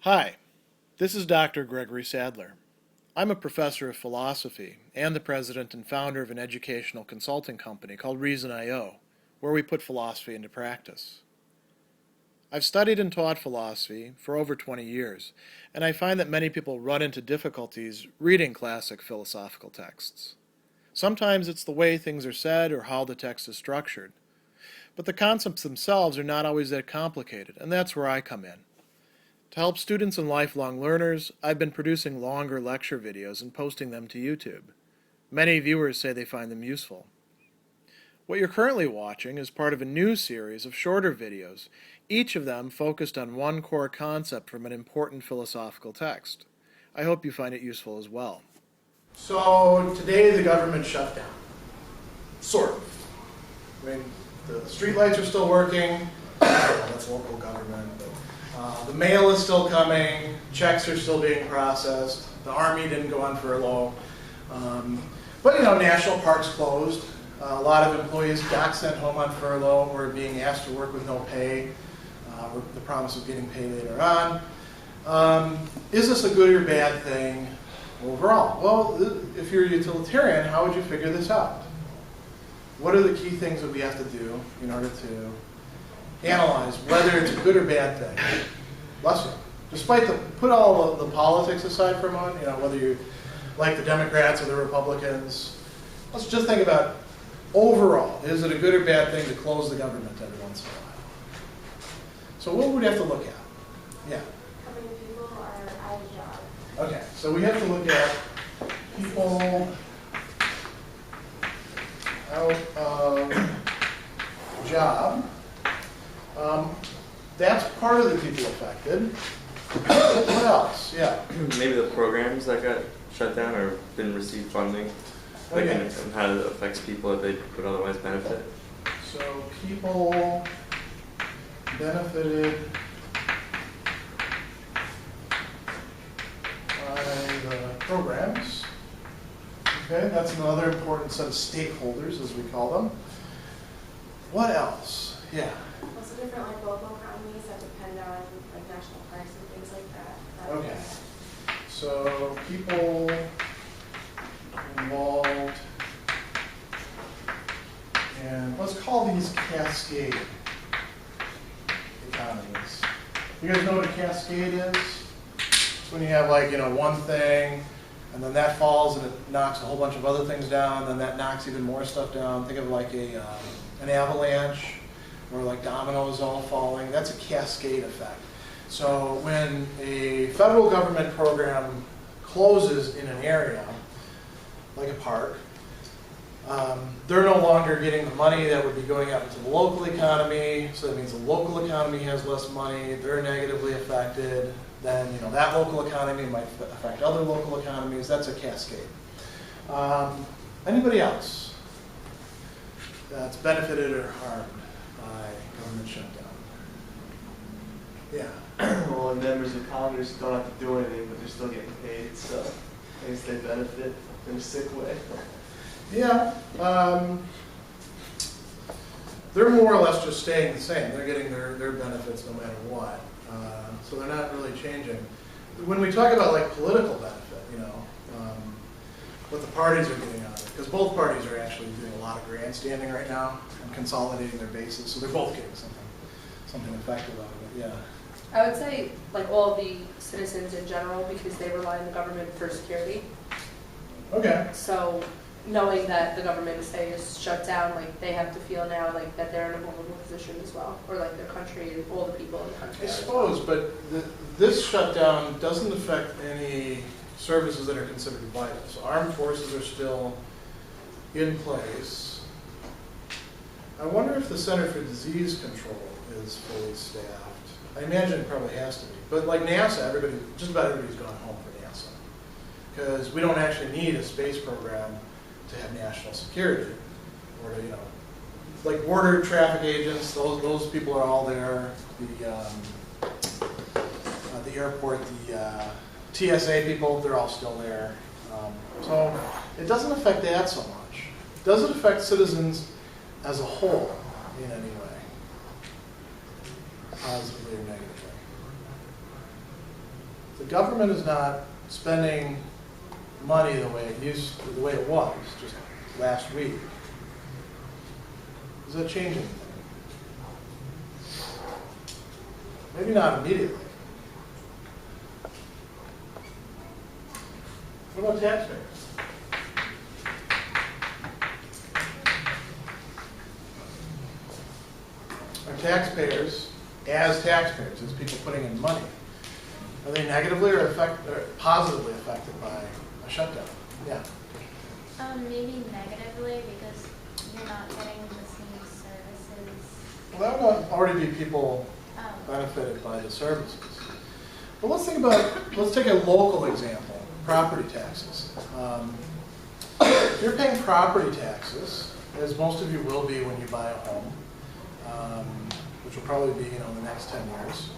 Hi, this is Dr. Gregory Sadler. I'm a professor of philosophy and the president and founder of an educational consulting company called Reason.io, where we put philosophy into practice. I've studied and taught philosophy for over 20 years, and I find that many people run into difficulties reading classic philosophical texts. Sometimes it's the way things are said or how the text is structured. But the concepts themselves are not always that complicated, and that's where I come in. To help students and lifelong learners, I've been producing longer lecture videos and posting them to YouTube. Many viewers say they find them useful. What you're currently watching is part of a new series of shorter videos, each of them focused on one core concept from an important philosophical text. I hope you find it useful as well. So today the government shut down. Sort of. I mean, the streetlights are still working. That's local government. The mail is still coming. Checks are still being processed. The Army didn't go on furlough. But national parks closed. A lot of employees got sent home on furlough or being asked to work with no pay, with the promise of getting paid later on. Is this a good or bad thing overall? Well, if you're a utilitarian, how would you figure this out? What are the key things that we have to do in order to analyze whether it's a good or bad thing? Lesson. Put all of the politics aside for a moment, whether you like the Democrats or the Republicans, let's just think about overall, is it a good or bad thing to close the government every once in a while? So what would we have to look at? Yeah. How many people are out of job? Okay, so we have to look at people out of job. That's part of the people affected. What else? Yeah. Maybe the programs that got shut down or didn't receive funding, and how it affects people that they would otherwise benefit. So people benefited by the programs. Okay, that's another important set of stakeholders, as we call them. What else? Yeah. Also different local economies that depend on national parks and things like that. Okay. So people involved, and let's call these Cascade economies. You guys know what a cascade is? It's when you have one thing, and then that falls and it knocks a whole bunch of other things down, and that knocks even more stuff down. Think of an avalanche, or like dominoes all falling. That's a cascade effect. So when a federal government program closes in an area, like a park, they're no longer getting the money that would be going out into the local economy, so that means the local economy has less money, they're negatively affected, then that local economy might affect other local economies. That's a cascade. Anybody else that's benefited or harmed by government shutdown? Yeah. Well, and members of Congress don't have to do anything, but they're still getting paid, so I guess they benefit in a sick way. Yeah. They're more or less just staying the same. They're getting their benefits no matter what. So they're not really changing. When we talk about political benefit, what the parties are getting out of it, because both parties are actually doing a lot of grandstanding right now and consolidating their bases, so they're both getting something effective out of it. Yeah. I would say all of the citizens in general, because they rely on the government for security. Okay. So knowing that the government, say, is shut down, they have to feel now that they're in a vulnerable position as well, or their country and all the people in the country. I suppose, but this shutdown doesn't affect any services that are considered vital. So armed forces are still in place. I wonder if the Center for Disease Control is fully staffed. I imagine it probably has to be. But NASA, just about everybody's gone home for NASA, because we don't actually need a space program to have national security, or to, border traffic agents. Those people are all there. The airport, the TSA people, they're all still there. So it doesn't affect that so much. Does it affect citizens as a whole in any way, positively or negatively? the government is not spending money the way it was just last week, does that change anything? Maybe not immediately. What about taxpayers? Are taxpayers, as people putting in money, are they negatively or positively affected by a shutdown? Yeah. Maybe negatively because you're not getting the same services. Well, that would already be people benefited by the services. But let's take a local example, property taxes. If you're paying property taxes, as most of you will be when you buy a home, which will probably be in the next 10 years,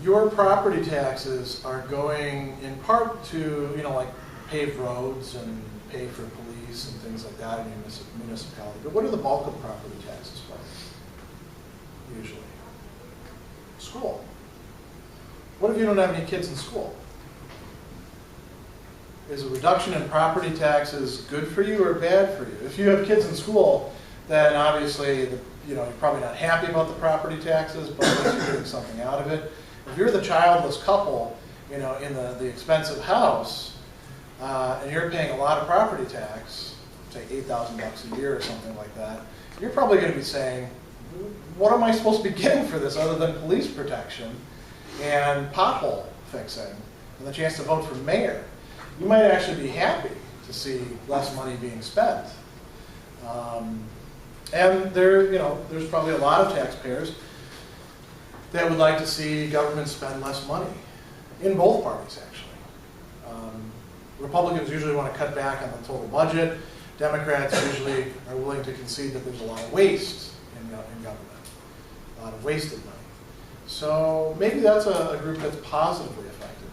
your property taxes are going in part to like pave roads and pay for police and things like that in your municipality. But what are the bulk of property taxes for? Usually. School. What if you don't have any kids in school? Is a reduction in property taxes good for you or bad for you? If you have kids in school, then obviously you're probably not happy about the property taxes, but at least you're getting something out of it. If you're the childless couple, in the expensive house, and you're paying a lot of property tax, say $8,000 a year or something like that, you're probably going to be saying, what am I supposed to be getting for this other than police protection and pothole fixing and the chance to vote for mayor? You might actually be happy to see less money being spent. And there's probably a lot of taxpayers that would like to see government spend less money, in both parties actually. Republicans usually want to cut back on the total budget. Democrats usually are willing to concede that there's a lot of waste in government, a lot of wasted money. So maybe that's a group that's positively affected.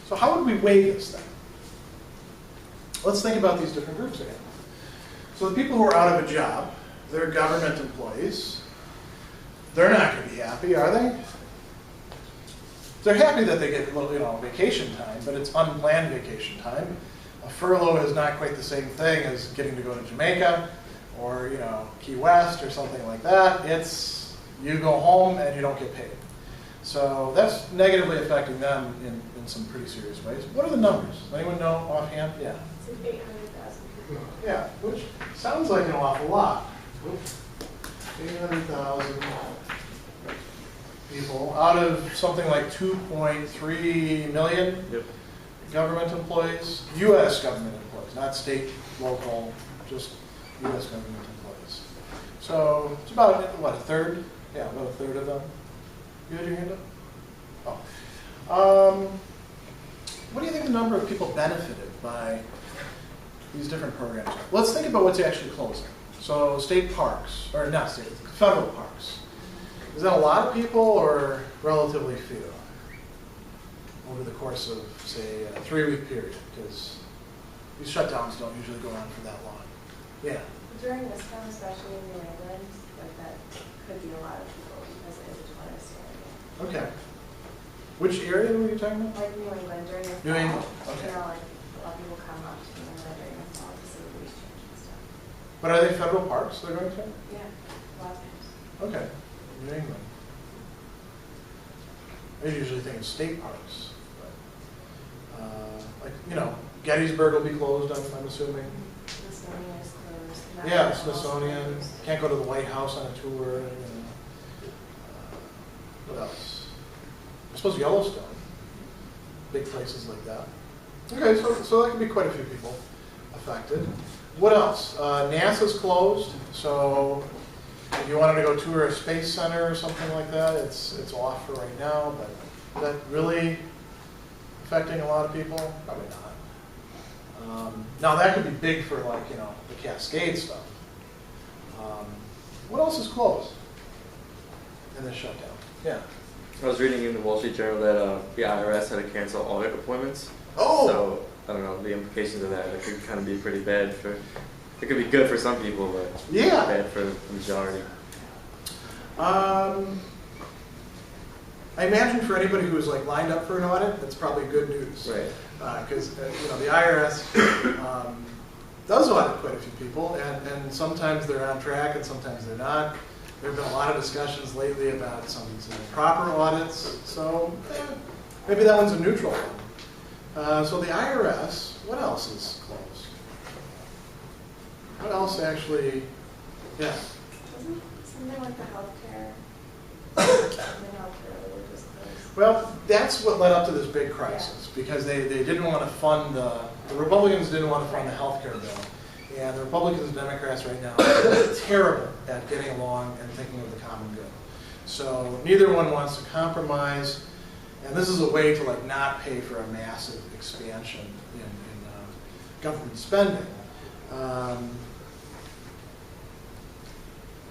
So how would we weigh this then? Let's think about these different groups again. So the people who are out of a job, they're government employees. They're not going to be happy, are they? They're happy that they get a little, vacation time, but it's unplanned vacation time. A furlough is not quite the same thing as getting to go to Jamaica or, Key West or something like that. It's you go home and you don't get paid. So that's negatively affecting them in some pretty serious ways. What are the numbers? Anyone know offhand? Yeah. It's 800,000 people. Yeah, which sounds like an awful lot. 800,000 people out of something like 2.3 million government employees, U.S. government employees, not state, local, just U.S. government employees. So it's about, a third? Yeah, about a third of them. You had your hand up? Oh. What do you think the number of people benefited by these different programs are? Let's think about what's actually closing. So state parks, or not state, federal parks. Is that a lot of people or relatively few over the course of, say, a 3-week period? Because these shutdowns don't usually go on for that long. Yeah. During this time, especially in New England, that could be a lot of people because it is a tourist area. Okay. Which area were you talking about? Like New England during the New England, fall, okay. a lot of people come up to New England during the fall to see the leaf change and stuff. But are they federal parks they're going to? Yeah, a lot of times. Okay. New England. I usually think of state parks. But, Gettysburg will be closed, I'm assuming. Smithsonian is closed. Yeah, Smithsonian. Can't go to the White House on a tour. What else? I suppose Yellowstone. Big places like that. Okay, so that could be quite a few people affected. What else? NASA's closed, so if you wanted to go tour a space center or something like that, it's off for right now, but is that really affecting a lot of people? Probably not. Now that could be big for the Cascade stuff. What else is closed in this shutdown? Yeah. I was reading in the Wall Street Journal that the IRS had to cancel audit appointments. Oh! So, I don't know, the implications of that, it could kind of be pretty bad for, it could be good for some people, but Yeah. bad for the majority. I I imagine for anybody who's like lined up for an audit, that's probably good news. Right. Because you know, the IRS does audit quite a few people, and sometimes they're on track and sometimes they're not. There have been a lot of discussions lately about some improper audits, so maybe that one's a neutral one. So the IRS, what else is closed? What else actually, yeah? Wasn't something like the healthcare, something healthcare really was closed? Well, that's what led up to this big crisis, because they didn't want to fund, the Republicans didn't want to fund the healthcare bill. And the Republicans and Democrats right now are terrible at getting along and thinking of the common good. So neither one wants to compromise, and this is a way to like not pay for a massive expansion in government spending.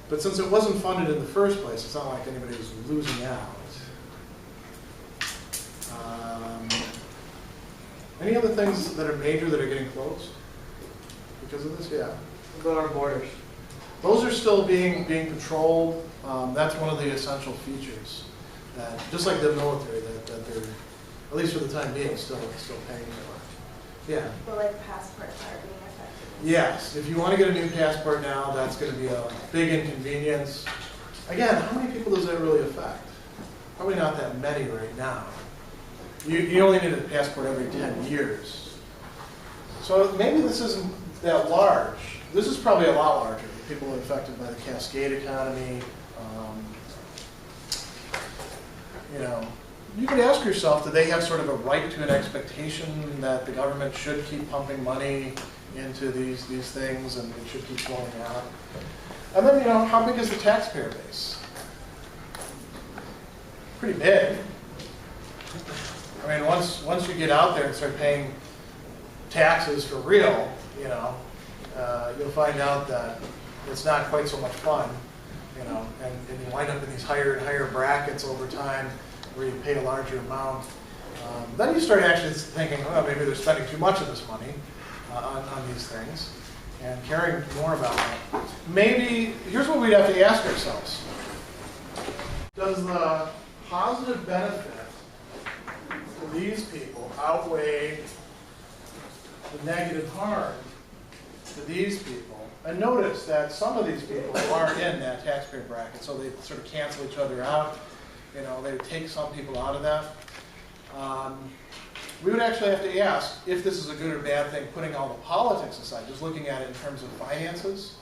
But since it wasn't funded in the first place, it's not like anybody was losing out. Any other things that are major that are getting closed because of this? Yeah. What about our borders? Those are still being controlled. That's one of the essential features. That, just like the military, that they're, at least for the time being, still paying for. Yeah. But like passports are being affected. Yes. If you want to get a new passport now, that's going to be a big inconvenience. Again, how many people does that really affect? Probably not that many right now. You only need a passport every 10 years. So maybe this isn't that large. This is probably a lot larger. People are affected by the Cascade economy. You know, you could ask yourself, do they have sort of a right to an expectation that the government should keep pumping money into these things and it should keep flowing out? And then, you know, how big is the taxpayer base? Pretty big. I mean, once you get out there and start paying taxes for real, you know, you'll find out that it's not quite so much fun, you know, and you wind up in these higher and higher brackets over time where you pay a larger amount. Then you start actually thinking, well, maybe they're spending too much of this money on these things and caring more about that. Maybe, here's what we'd have to ask ourselves. Does the positive benefit to these people outweigh the negative harm to these people? And notice that some of these people aren't in that taxpayer bracket, so they sort of cancel each other out. You know, they take some people out of that. We would actually have to ask if this is a good or bad thing, putting all the politics aside, just looking at it in terms of finances.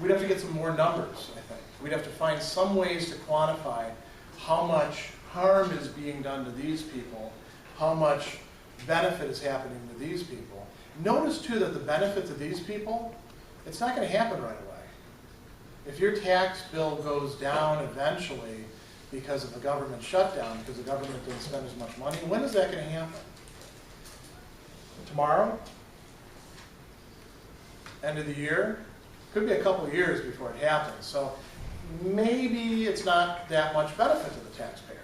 We'd have to get some more numbers, I think. We'd have to find some ways to quantify how much harm is being done to these people, how much benefit is happening to these people. Notice, too, that the benefit to these people, it's not going to happen right away. If your tax bill goes down eventually because of a government shutdown, because the government didn't spend as much money, when is that going to happen? Tomorrow? End of the year? Could be a couple of years before it happens. So maybe it's not that much benefit to the taxpayers.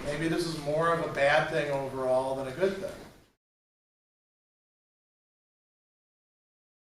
Maybe this is more of a bad thing overall than a good thing.